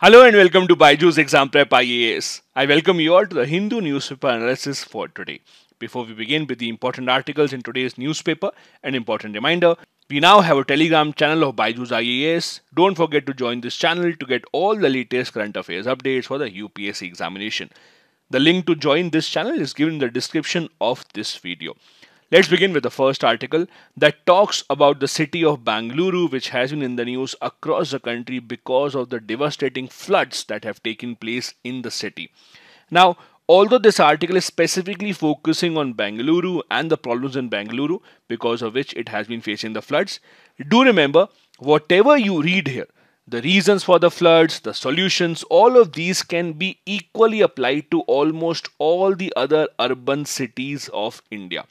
Hello and welcome to Byjus Exam Prep IAS. I welcome you all to the Hindu newspaper analysis for today. Before we begin with the important articles in today's newspaper, an important reminder, we now have a Telegram channel of Byjus IAS. Don't forget to join this channel to get all the latest current affairs updates for the UPSC examination. The link to join this channel is given in the description of this video. Let's begin with the first article that talks about the city of Bengaluru, which has been in the news across the country because of the devastating floods that have taken place in the city. Now, although this article is specifically focusing on Bengaluru and the problems in Bengaluru because of which it has been facing the floods, do remember whatever you read here, the reasons for the floods, the solutions, all of these can be equally applied to almost all the other urban cities of India.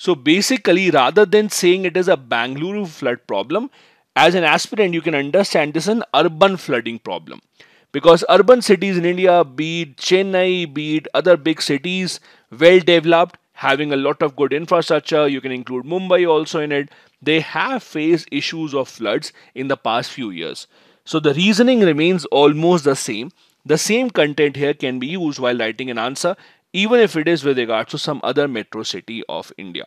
So basically, rather than saying it is a Bengaluru flood problem, as an aspirant, you can understand this is an urban flooding problem. Because urban cities in India, be it Chennai, be it other big cities, well developed, having a lot of good infrastructure, you can include Mumbai also in it, they have faced issues of floods in the past few years. So the reasoning remains almost the same. The same content here can be used while writing an answer, even if it is with regards to some other metro city of India.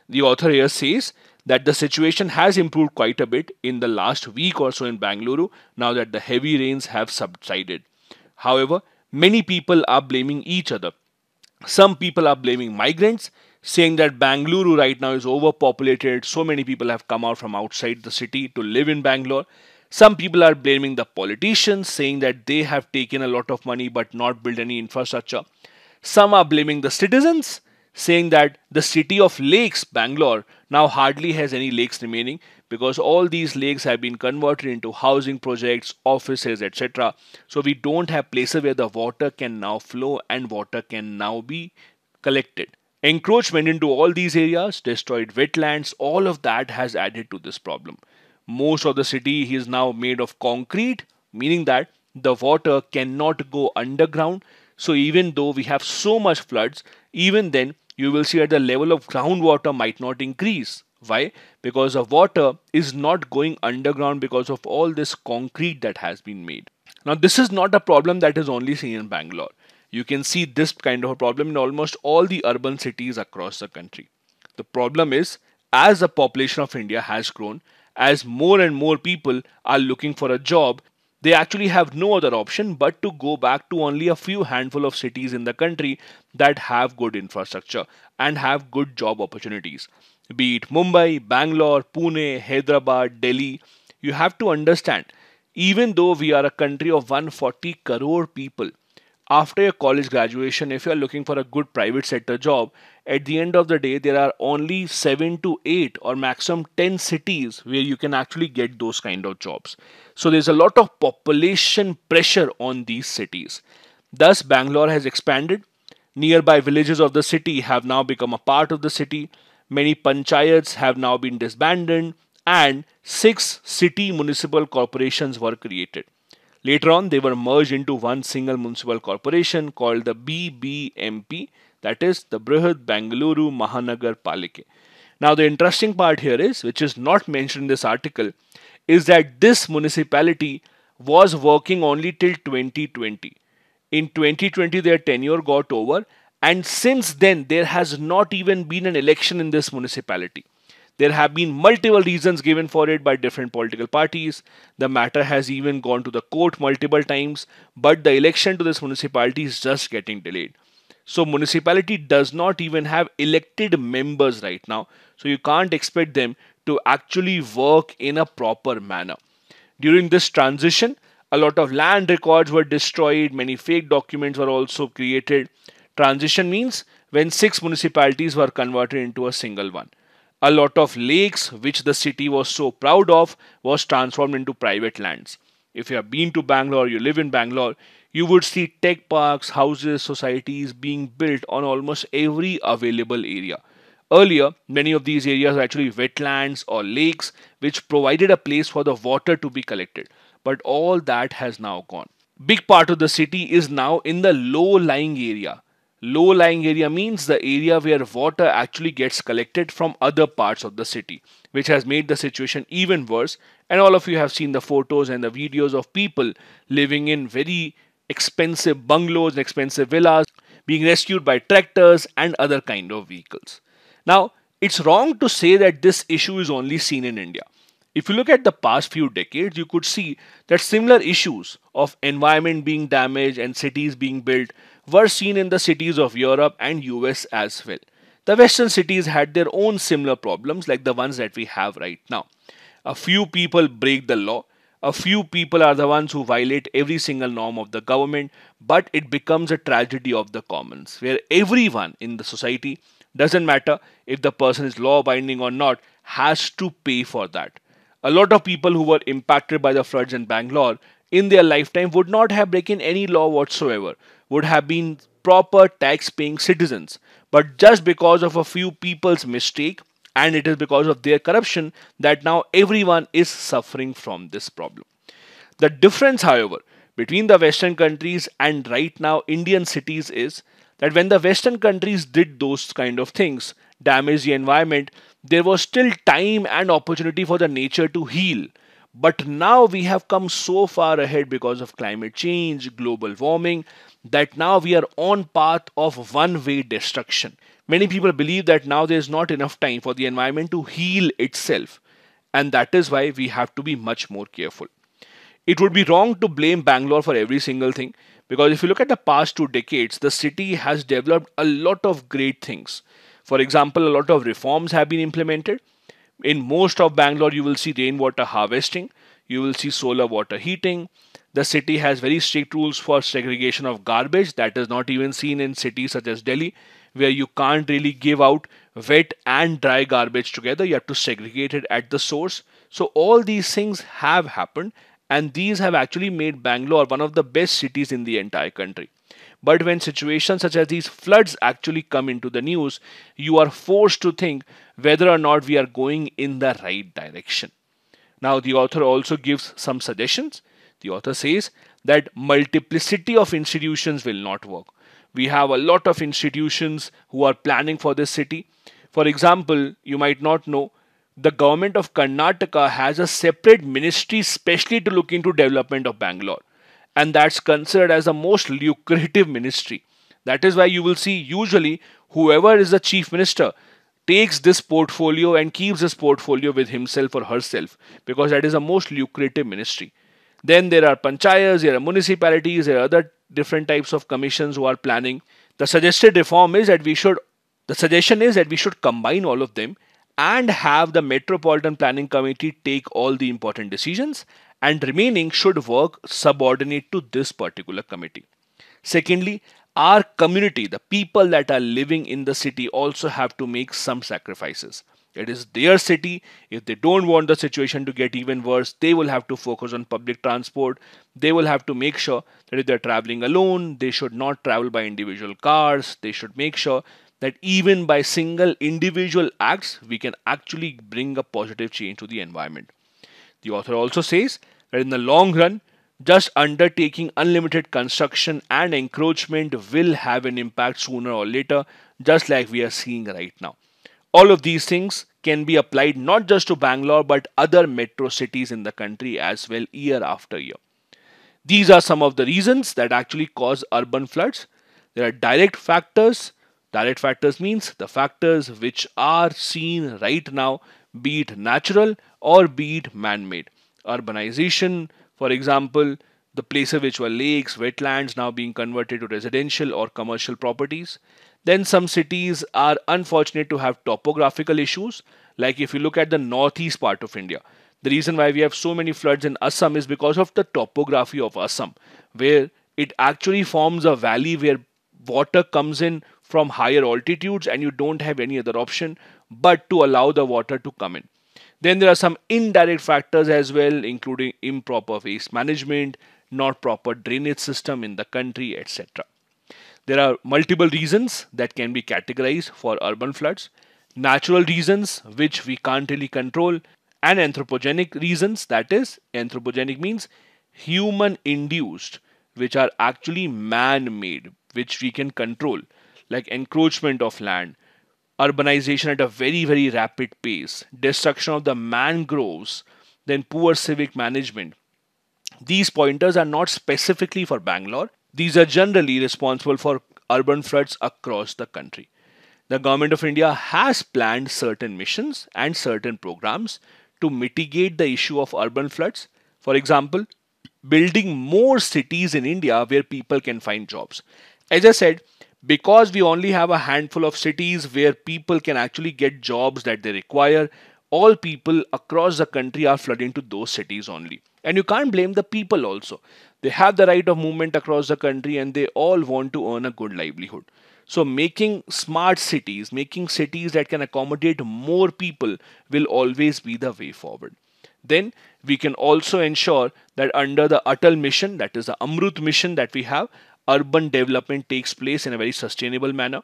The author here says that the situation has improved quite a bit in the last week or so in Bengaluru now that the heavy rains have subsided. However, many people are blaming each other. Some people are blaming migrants, saying that Bengaluru right now is overpopulated. So many people have come out from outside the city to live in Bangalore. Some people are blaming the politicians, saying that they have taken a lot of money but not built any infrastructure. Some are blaming the citizens, saying that the city of lakes, Bangalore, now hardly has any lakes remaining because all these lakes have been converted into housing projects, offices, etc. So we don't have places where the water can now flow and water can now be collected. Encroachment into all these areas, destroyed wetlands, all of that has added to this problem. Most of the city is now made of concrete, meaning that the water cannot go underground. So even though we have so much floods, even then you will see that the level of groundwater might not increase. Why? Because the water is not going underground because of all this concrete that has been made. Now this is not a problem that is only seen in Bangalore. You can see this kind of a problem in almost all the urban cities across the country. The problem is, as the population of India has grown, as more and more people are looking for a job, they actually have no other option but to go back to only a few handful of cities in the country that have good infrastructure and have good job opportunities. Be it Mumbai, Bangalore, Pune, Hyderabad, Delhi, you have to understand, even though we are a country of 140 crore people, after your college graduation, if you are looking for a good private sector job, at the end of the day, there are only 7 to 8 or maximum 10 cities where you can actually get those kind of jobs. So there's a lot of population pressure on these cities. Thus, Bangalore has expanded. Nearby villages of the city have now become a part of the city. Many panchayats have now been disbanded and 6 city municipal corporations were created. Later on, they were merged into one single municipal corporation called the BBMP, that is the Brihad Bengaluru Mahanagar Palike. Now, the interesting part here is, which is not mentioned in this article, is that this municipality was working only till 2020. In 2020, their tenure got over, and since then, there has not even been an election in this municipality. There have been multiple reasons given for it by different political parties. The matter has even gone to the court multiple times, but the election to this municipality is just getting delayed. So municipality does not even have elected members right now. So you can't expect them to actually work in a proper manner. During this transition, a lot of land records were destroyed. Many fake documents were also created. Transition means when 6 municipalities were converted into a single one. A lot of lakes, which the city was so proud of, was transformed into private lands. If you have been to Bangalore, you live in Bangalore, you would see tech parks, houses, societies being built on almost every available area. Earlier, many of these areas were actually wetlands or lakes, which provided a place for the water to be collected. But all that has now gone. Big part of the city is now in the low-lying area. Low-lying area means the area where water actually gets collected from other parts of the city, which has made the situation even worse. And all of you have seen the photos and the videos of people living in very expensive bungalows and expensive villas, being rescued by tractors and other kind of vehicles. Now, it's wrong to say that this issue is only seen in India. If you look at the past few decades, you could see that similar issues of environment being damaged and cities being built were seen in the cities of Europe and US as well. The Western cities had their own similar problems like the ones that we have right now. A few people break the law, a few people are the ones who violate every single norm of the government, but it becomes a tragedy of the commons where everyone in the society, doesn't matter if the person is law abiding or not, has to pay for that. A lot of people who were impacted by the floods in Bangalore in their lifetime would not have broken any law whatsoever, would have been proper tax paying citizens. But just because of a few people's mistake, and it is because of their corruption, that now everyone is suffering from this problem. The difference, however, between the Western countries and right now Indian cities is that when the Western countries did those kind of things, damage the environment, there was still time and opportunity for the nature to heal. But now we have come so far ahead because of climate change, global warming, that now we are on path of one-way destruction. Many people believe that now there is not enough time for the environment to heal itself, and that is why we have to be much more careful. It would be wrong to blame Bangalore for every single thing, because if you look at the past 2 decades, the city has developed a lot of great things. For example, a lot of reforms have been implemented. In most of Bangalore, you will see rainwater harvesting, you will see solar water heating. The city has very strict rules for segregation of garbage that is not even seen in cities such as Delhi, where you can't really give out wet and dry garbage together. You have to segregate it at the source. So all these things have happened, and these have actually made Bangalore one of the best cities in the entire country. But when situations such as these floods actually come into the news, you are forced to think whether or not we are going in the right direction. Now, the author also gives some suggestions. The author says that multiplicity of institutions will not work. We have a lot of institutions who are planning for this city. For example, you might not know, the government of Karnataka has a separate ministry specially to look into development of Bangalore. And that's considered as the most lucrative ministry. That is why you will see usually whoever is the chief minister takes this portfolio and keeps this portfolio with himself or herself, because that is the most lucrative ministry. Then there are panchayats, there are municipalities, there are other different types of commissions who are planning. The suggested reform is that the suggestion is that we should combine all of them and have the Metropolitan Planning Committee take all the important decisions, and remaining should work subordinate to this particular committee. Secondly, our community, the people that are living in the city, also have to make some sacrifices. It is their city. If they don't want the situation to get even worse, they will have to focus on public transport. They will have to make sure that if they're traveling alone, they should not travel by individual cars. They should make sure that even by single individual acts, we can actually bring a positive change to the environment. The author also says that in the long run, just undertaking unlimited construction and encroachment will have an impact sooner or later, just like we are seeing right now. All of these things can be applied not just to Bangalore but other metro cities in the country as well, year after year. These are some of the reasons that actually cause urban floods. There are direct factors. Direct factors means the factors which are seen right now, be it natural or be it man-made. Urbanization, for example, the places which were lakes, wetlands now being converted to residential or commercial properties. Then some cities are unfortunate to have topographical issues. Like if you look at the northeast part of India, the reason why we have so many floods in Assam is because of the topography of Assam, where it actually forms a valley where water comes in from higher altitudes and you don't have any other option but to allow the water to come in. Then there are some indirect factors as well, including improper waste management, not proper drainage system in the country, etc. There are multiple reasons that can be categorized for urban floods. Natural reasons, which we can't really control, and anthropogenic reasons, that is, anthropogenic means human induced, which are actually man made, which we can control. like encroachment of land, urbanization at a very, very rapid pace, destruction of the mangroves, then poor civic management. These pointers are not specifically for Bangalore. These are generally responsible for urban floods across the country. The Government of India has planned certain missions and certain programs to mitigate the issue of urban floods. For example, building more cities in India where people can find jobs. As I said, because we only have a handful of cities where people can actually get jobs that they require, all people across the country are flooding to those cities only. And you can't blame the people also. They have the right of movement across the country and they all want to earn a good livelihood. So making smart cities, making cities that can accommodate more people will always be the way forward. Then we can also ensure that under the Atal mission, that is the Amrut mission that we have, urban development takes place in a very sustainable manner.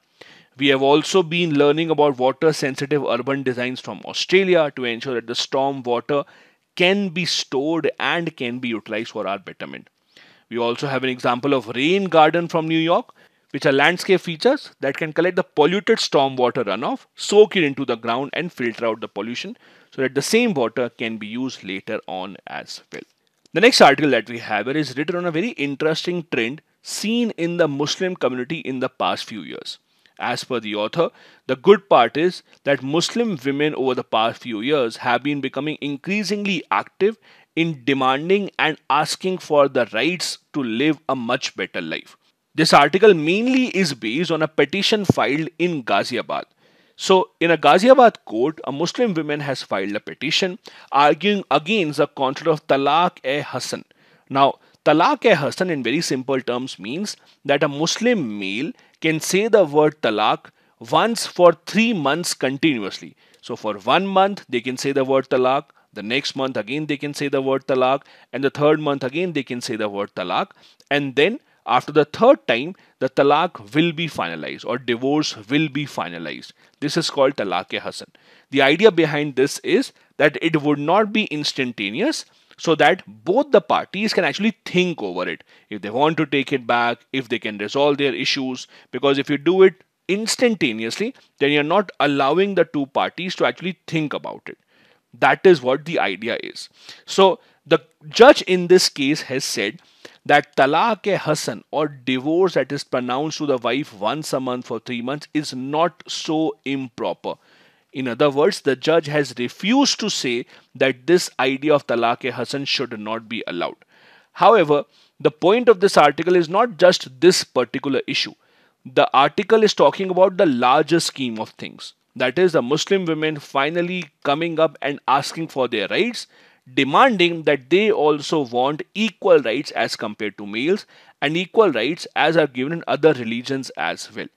We have also been learning about water sensitive urban designs from Australia to ensure that the storm water can be stored and can be utilized for our betterment. We also have an example of rain garden from New York, which are landscape features that can collect the polluted stormwater runoff, soak it into the ground and filter out the pollution so that the same water can be used later on as well. The next article that we have here is written on a very interesting trend seen in the Muslim community in the past few years. As per the author, the good part is that Muslim women over the past few years have been becoming increasingly active in demanding and asking for the rights to live a much better life. This article mainly is based on a petition filed in Ghaziabad. So, in a Ghaziabad court, a Muslim woman has filed a petition arguing against the concept of Talaq-e-Hasan. Now, Talaq-e-Hasan in very simple terms means that a Muslim male can say the word talaq once for 3 months continuously. So, for 1 month, they can say the word talaq. The next month again they can say the word talaq, and the third month again they can say the word talaq, and then after the third time the talaq will be finalized or divorce will be finalized. This is called talaq-e-Hasan. The idea behind this is that it would not be instantaneous, so that both the parties can actually think over it. If they want to take it back, if they can resolve their issues, because if you do it instantaneously, then you're not allowing the two parties to actually think about it. That is what the idea is. So the judge in this case has said that talaq-e-Hasan or divorce that is pronounced to the wife once a month for 3 months is not so improper. In other words, the judge has refused to say that this idea of talaq-e-Hasan should not be allowed. However, the point of this article is not just this particular issue. The article is talking about the larger scheme of things. That is, the Muslim women finally coming up and asking for their rights, demanding that they also want equal rights as compared to males and equal rights as are given in other religions as well.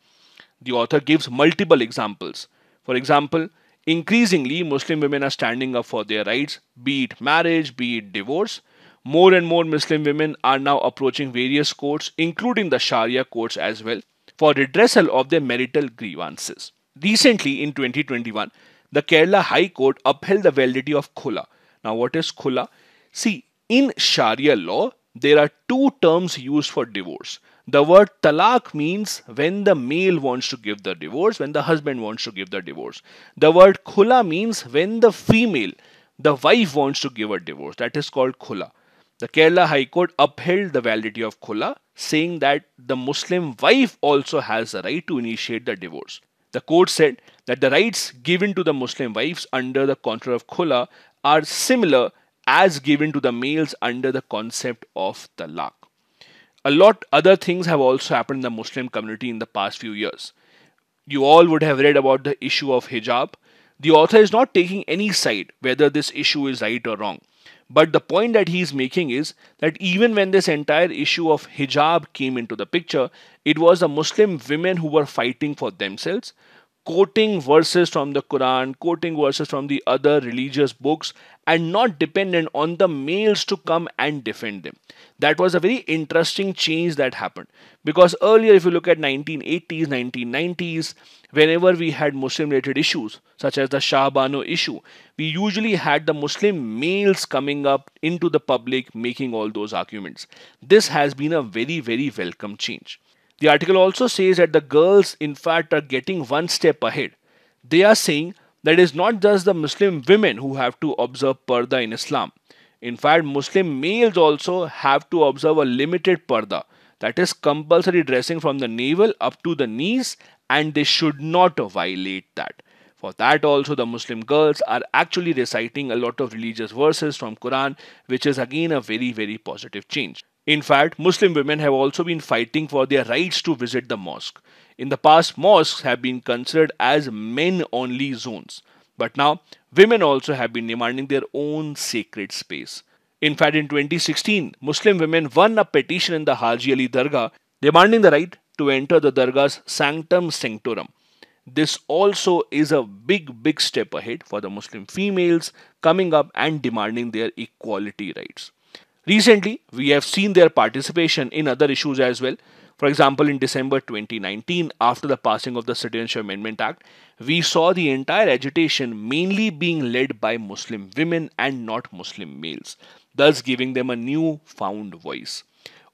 The author gives multiple examples. For example, increasingly Muslim women are standing up for their rights, be it marriage, be it divorce. More and more Muslim women are now approaching various courts, including the Sharia courts as well, for redressal of their marital grievances. Recently, in 2021, the Kerala High Court upheld the validity of khula. Now, what is khula? See, in Sharia law, there are two terms used for divorce. The word talaq means when the male wants to give the divorce, when the husband wants to give the divorce. The word khula means when the female, the wife wants to give a divorce. That is called khula. The Kerala High Court upheld the validity of khula, saying that the Muslim wife also has the right to initiate the divorce. The court said that the rights given to the Muslim wives under the concept of khula are similar as given to the males under the concept of talaq. A lot other things have also happened in the Muslim community in the past few years. You all would have read about the issue of hijab. The author is not taking any side whether this issue is right or wrong. But the point that he is making is that even when this entire issue of hijab came into the picture, it was the Muslim women who were fighting for themselves, quoting verses from the Quran, quoting verses from the other religious books, and not dependent on the males to come and defend them. That was a very interesting change that happened. Because earlier, if you look at 1980s, 1990s, whenever we had Muslim related issues, such as the Shah Bano issue, we usually had the Muslim males coming up into the public making all those arguments. This has been a very, very welcome change. The article also says that the girls, in fact, are getting one step ahead. They are saying that it is not just the Muslim women who have to observe parda in Islam. In fact, Muslim males also have to observe a limited parda, that is compulsory dressing from the navel up to the knees, and they should not violate that. For that also the Muslim girls are actually reciting a lot of religious verses from Quran, which is again a very positive change. In fact, Muslim women have also been fighting for their rights to visit the mosque. In the past, mosques have been considered as men-only zones. But now, women also have been demanding their own sacred space. In fact, in 2016, Muslim women won a petition in the Haji Ali Dargah demanding the right to enter the Dargah's sanctum sanctorum. This also is a big step ahead for the Muslim females coming up and demanding their equality rights. Recently, we have seen their participation in other issues as well. For example, in December 2019, after the passing of the Citizenship Amendment Act, we saw the entire agitation mainly being led by Muslim women and not Muslim males, thus giving them a new found voice.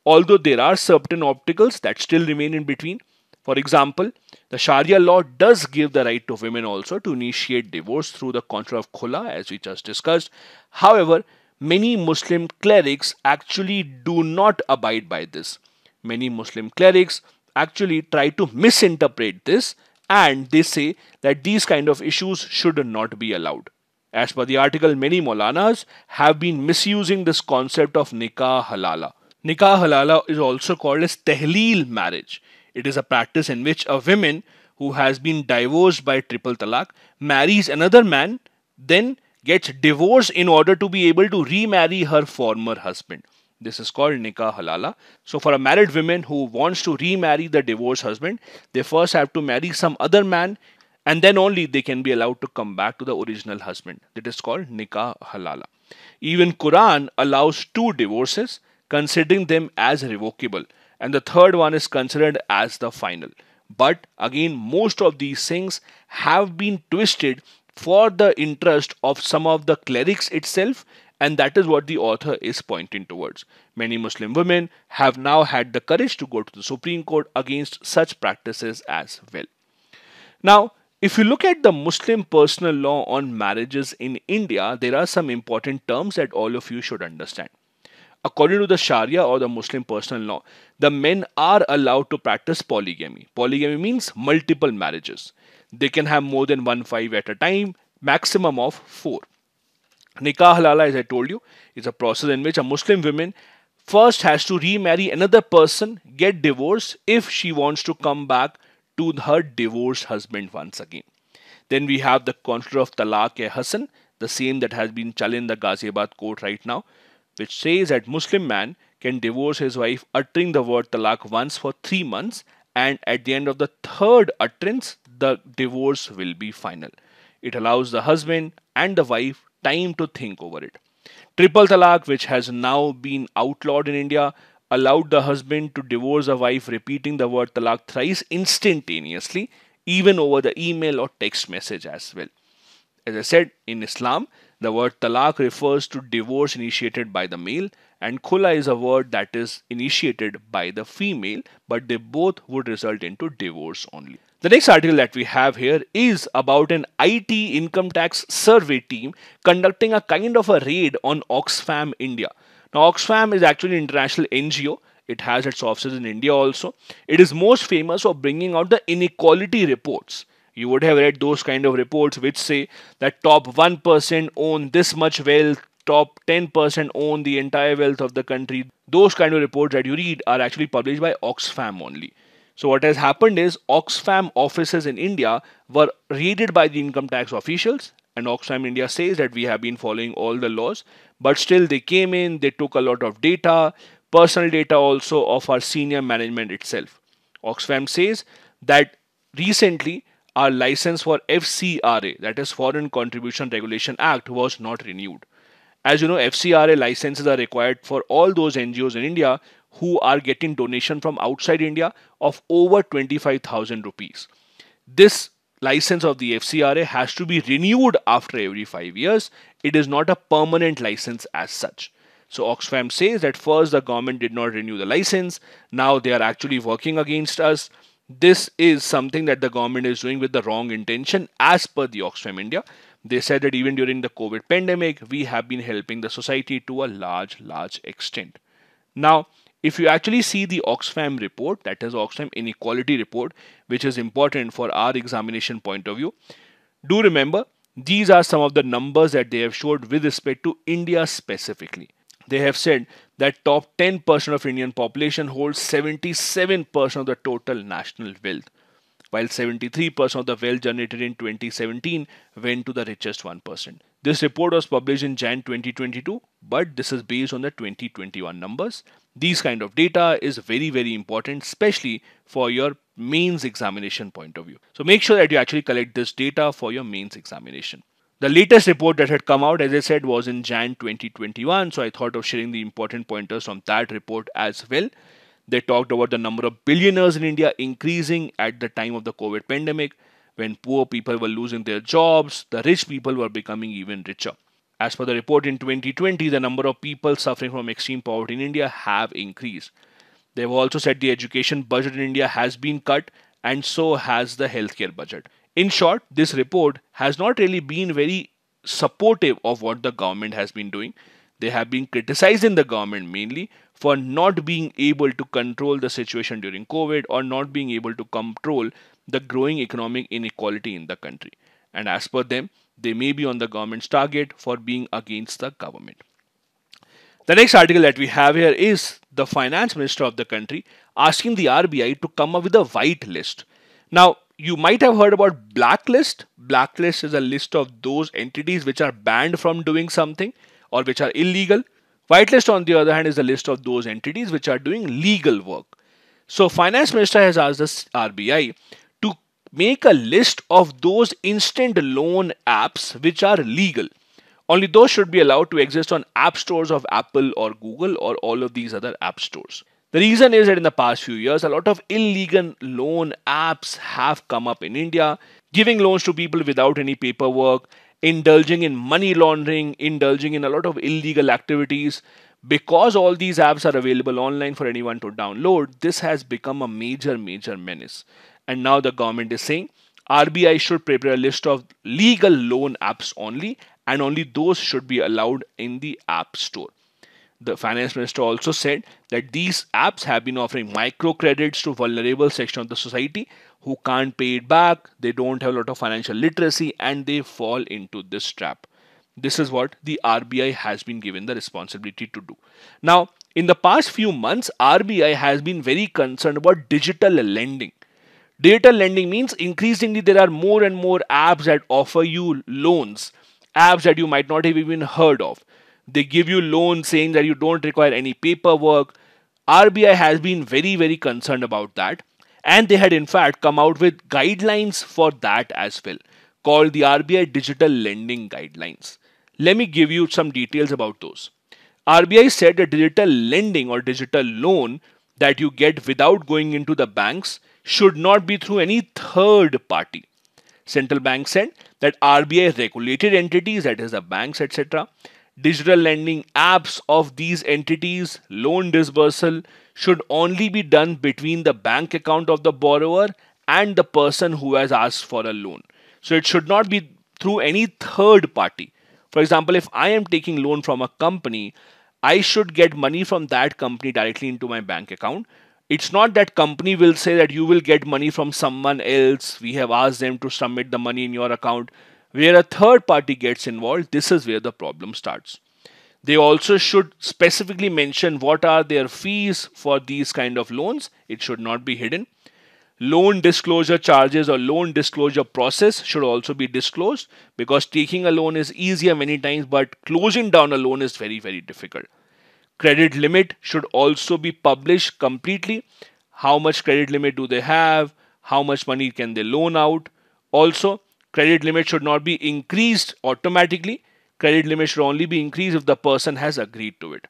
Although there are certain obstacles that still remain in between. For example, the Sharia law does give the right to women also to initiate divorce through the contract of khula, as we just discussed. However, many Muslim clerics actually do not abide by this. Many Muslim clerics actually try to misinterpret this, and they say that these kind of issues should not be allowed. As per the article, many Maulanas have been misusing this concept of nikah halala. Nikah halala is also called as tehleel marriage. It is a practice in which a woman who has been divorced by triple talaq marries another man, then gets divorced in order to be able to remarry her former husband. This is called nikah halala. So for a married woman who wants to remarry the divorced husband, they first have to marry some other man, and then only they can be allowed to come back to the original husband. That is called nikah halala. Even Quran allows 2 divorces, considering them as revocable, and the third one is considered as the final. But again, most of these things have been twisted for the interest of some of the clerics itself, and that is what the author is pointing towards. Many Muslim women have now had the courage to go to the Supreme Court against such practices as well. Now, if you look at the Muslim personal law on marriages in India, there are some important terms that all of you should understand. According to the Sharia or the Muslim personal law, the men are allowed to practice polygamy. Polygamy means multiple marriages. They can have more than 1 wife at a time, maximum of 4. Nikah halala, as I told you, is a process in which a Muslim woman first has to remarry another person, get divorced if she wants to come back to her divorced husband once again. Then we have the concept of talaq-e-hasan, the same that has been challenged in the Ghaziabad court right now, which says that Muslim man can divorce his wife uttering the word talaq once for 3 months, and at the end of the 3rd utterance, the divorce will be final. It allows the husband and the wife time to think over it. Triple talaq, which has now been outlawed in India, allowed the husband to divorce a wife repeating the word talaq thrice instantaneously, even over the email or text message as well. As I said, in Islam, the word talaq refers to divorce initiated by the male, and khula is a word that is initiated by the female, but they both would result into divorce only. The next article that we have here is about an IT income tax survey team conducting a kind of a raid on Oxfam India. Now, Oxfam is actually an international NGO. It has its offices in India also. It is most famous for bringing out the inequality reports. You would have read those kind of reports which say that top 1% own this much wealth, top 10% own the entire wealth of the country. Those kind of reports that you read are actually published by Oxfam only. So what has happened is Oxfam offices in India were raided by the income tax officials, and Oxfam India says that we have been following all the laws, but still they came in, they took a lot of data, personal data also of our senior management itself. Oxfam says that recently our license for FCRA, that is Foreign Contribution Regulation Act, was not renewed. As you know, FCRA licenses are required for all those NGOs in India who are getting donation from outside India of over 25,000 rupees. This license of the FCRA has to be renewed after every 5 years. It is not a permanent license as such. So Oxfam says that first the government did not renew the license. Now they are actually working against us. This is something that the government is doing with the wrong intention as per the Oxfam India. They said that even during the COVID pandemic, we have been helping the society to a large extent. Now, if you actually see the Oxfam report, that is Oxfam inequality report, which is important for our examination point of view, do remember these are some of the numbers that they have showed with respect to India specifically. They have said that top 10% of Indian population holds 77% of the total national wealth, while 73% of the wealth generated in 2017 went to the richest 1%. This report was published in Jan 2022, but this is based on the 2021 numbers. These kind of data is very important, especially for your mains examination point of view. So make sure that you actually collect this data for your mains examination. The latest report that had come out, as I said, was in Jan 2021. So I thought of sharing the important pointers from that report as well. They talked about the number of billionaires in India increasing at the time of the COVID pandemic. When poor people were losing their jobs, the rich people were becoming even richer. As per the report in 2020, the number of people suffering from extreme poverty in India have increased. They have also said the education budget in India has been cut, and so has the healthcare budget. In short, this report has not really been very supportive of what the government has been doing. They have been criticizing the government mainly for not being able to control the situation during COVID or not being able to control the growing economic inequality in the country. And as per them, they may be on the government's target for being against the government. The next article that we have here is the finance minister of the country asking the RBI to come up with a whitelist. Now, you might have heard about blacklist. Blacklist is a list of those entities which are banned from doing something or which are illegal. Whitelist, on the other hand, is a list of those entities which are doing legal work. So, finance minister has asked the RBI to make a list of those instant loan apps which are legal. Only those should be allowed to exist on app stores of Apple or Google or all of these other app stores. The reason is that in the past few years, a lot of illegal loan apps have come up in India, giving loans to people without any paperwork, indulging in money laundering, indulging in a lot of illegal activities. Because all these apps are available online for anyone to download, this has become a major menace. And now the government is saying RBI should prepare a list of legal loan apps only, and only those should be allowed in the app store. The finance minister also said that these apps have been offering microcredits to vulnerable section of the society who can't pay it back, they don't have a lot of financial literacy, and they fall into this trap. This is what the RBI has been given the responsibility to do. Now, in the past few months, RBI has been very concerned about digital lending. Digital lending means increasingly there are more and more apps that offer you loans, apps that you might not have even heard of. They give you loans saying that you don't require any paperwork. RBI has been very concerned about that. And they had in fact come out with guidelines for that as well, called the RBI Digital Lending Guidelines. Let me give you some details about those. RBI said that digital lending or digital loan that you get without going into the banks should not be through any third party. Central Bank said that RBI regulated entities, that is the banks, etc., digital lending apps of these entities, loan disbursal should only be done between the bank account of the borrower and the person who has asked for a loan. So it should not be through any third party. For example, if I am taking loan from a company, I should get money from that company directly into my bank account. It's not that company will say that you will get money from someone else. We have asked them to submit the money in your account. Where a third party gets involved, this is where the problem starts. They also should specifically mention what are their fees for these kind of loans. It should not be hidden. Loan disclosure charges or loan disclosure process should also be disclosed, because taking a loan is easier many times, but closing down a loan is very difficult. Credit limit should also be published completely. How much credit limit do they have? How much money can they loan out? Also, credit limit should not be increased automatically. Credit limit should only be increased if the person has agreed to it.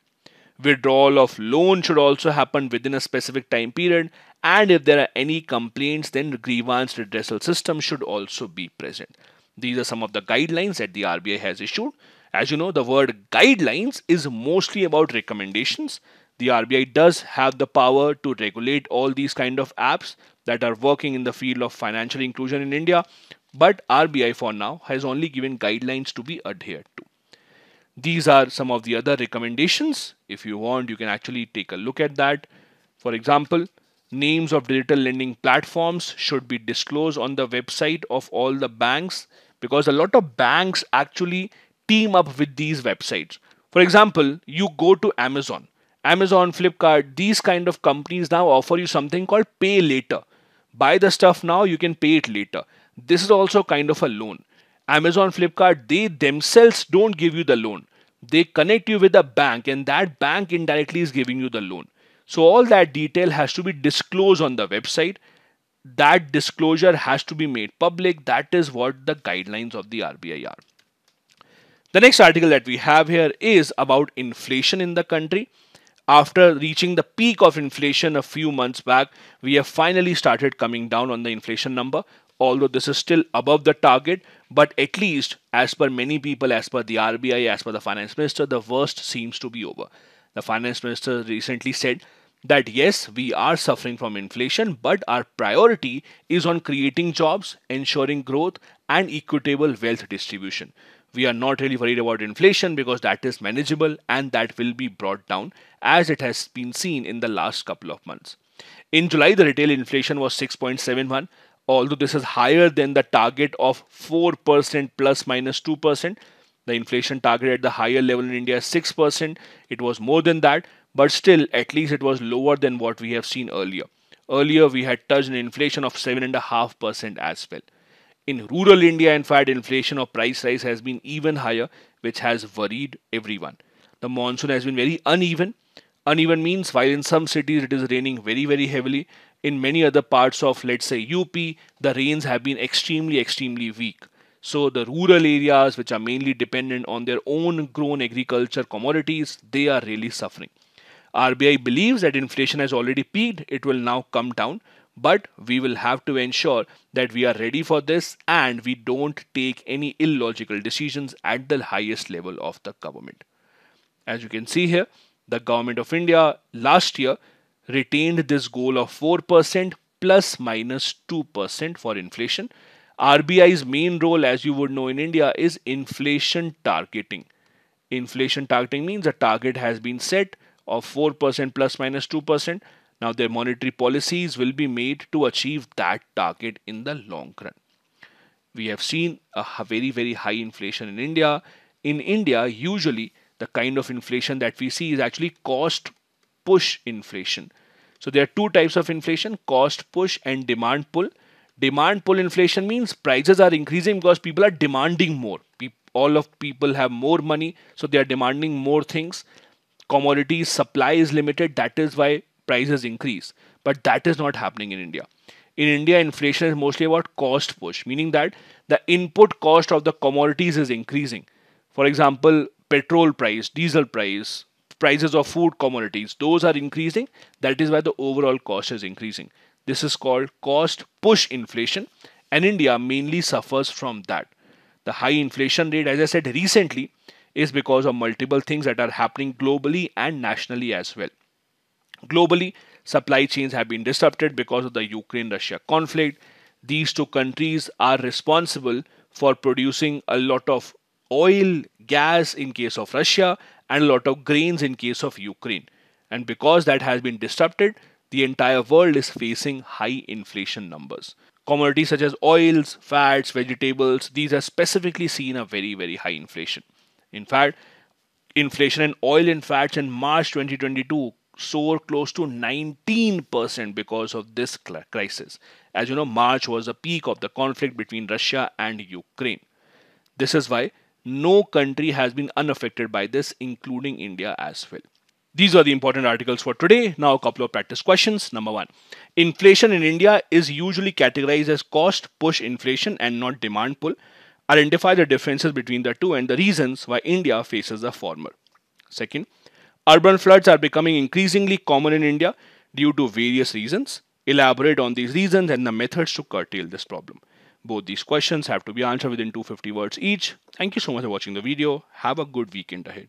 Withdrawal of loan should also happen within a specific time period, and if there are any complaints, then grievance redressal system should also be present. These are some of the guidelines that the RBI has issued. As you know, the word guidelines is mostly about recommendations. The RBI does have the power to regulate all these kind of apps that are working in the field of financial inclusion in India, but RBI for now has only given guidelines to be adhered to. These are some of the other recommendations. If you want, you can actually take a look at that. For example, names of digital lending platforms should be disclosed on the website of all the banks, because a lot of banks actually team up with these websites. For example, you go to Amazon, Flipkart, these kind of companies now offer you something called pay later. Buy the stuff now, you can pay it later. This is also kind of a loan. Amazon, Flipkart, they themselves don't give you the loan. They connect you with a bank, and that bank indirectly is giving you the loan. So all that detail has to be disclosed on the website. That disclosure has to be made public. That is what the guidelines of the RBI are. The next article that we have here is about inflation in the country. After reaching the peak of inflation a few months back, we have finally started coming down on the inflation number. Although this is still above the target, but at least as per many people, as per the RBI, as per the finance minister, the worst seems to be over. The finance minister recently said that yes, we are suffering from inflation, but our priority is on creating jobs, ensuring growth and equitable wealth distribution. We are not really worried about inflation because that is manageable and that will be brought down as it has been seen in the last couple of months. In July, the retail inflation was 6.71. Although this is higher than the target of 4% plus minus 2%, the inflation target at the higher level in India is 6%. It was more than that, but still at least it was lower than what we have seen earlier. Earlier we had touched an inflation of 7.5% as well. In rural India, in fact, inflation or price rise has been even higher, which has worried everyone. The monsoon has been very uneven. Uneven means while in some cities it is raining very, very heavily, in many other parts of, let's say, UP, the rains have been extremely weak. So the rural areas, which are mainly dependent on their own grown agriculture commodities, they are really suffering. RBI believes that inflation has already peaked. It will now come down, but we will have to ensure that we are ready for this and we don't take any illogical decisions at the highest level of the government. As you can see here, the government of India last year retained this goal of 4% plus minus 2% for inflation. RBI's main role, as you would know in India, is inflation targeting. Inflation targeting means a target has been set of 4% plus minus 2%. Now their monetary policies will be made to achieve that target in the long run. We have seen a very high inflation in India. In India, usually the kind of inflation that we see is actually cost push inflation. So there are two types of inflation: cost push and demand pull. Demand pull inflation means prices are increasing because people are demanding more. All of people have more money, so they are demanding more things. Commodities supply is limited, that is why prices increase. But that is not happening in India. In India, inflation is mostly about cost push, meaning that the input cost of the commodities is increasing. For example, petrol price, diesel price, prices of food commodities, those are increasing. That is why the overall cost is increasing. This is called cost push inflation, and India mainly suffers from that. The high inflation rate, as I said recently, is because of multiple things that are happening globally and nationally as well. Globally, supply chains have been disrupted because of the Ukraine-Russia conflict. These two countries are responsible for producing a lot of oil, gas in case of Russia, and a lot of grains in case of Ukraine. And because that has been disrupted, the entire world is facing high inflation numbers. Commodities such as oils, fats, vegetables, these are specifically seen a very high inflation. In fact, inflation in oil and fats in March 2022 soared close to 19% because of this crisis. As you know, March was the peak of the conflict between Russia and Ukraine. This is why no country has been unaffected by this, including India as well. These are the important articles for today. Now a couple of practice questions. Number one, inflation in India is usually categorized as cost push inflation and not demand pull. Identify the differences between the two and the reasons why India faces the former. Second, urban floods are becoming increasingly common in India due to various reasons. Elaborate on these reasons and the methods to curtail this problem. Both these questions have to be answered within 250 words each. Thank you so much for watching the video. Have a good weekend ahead.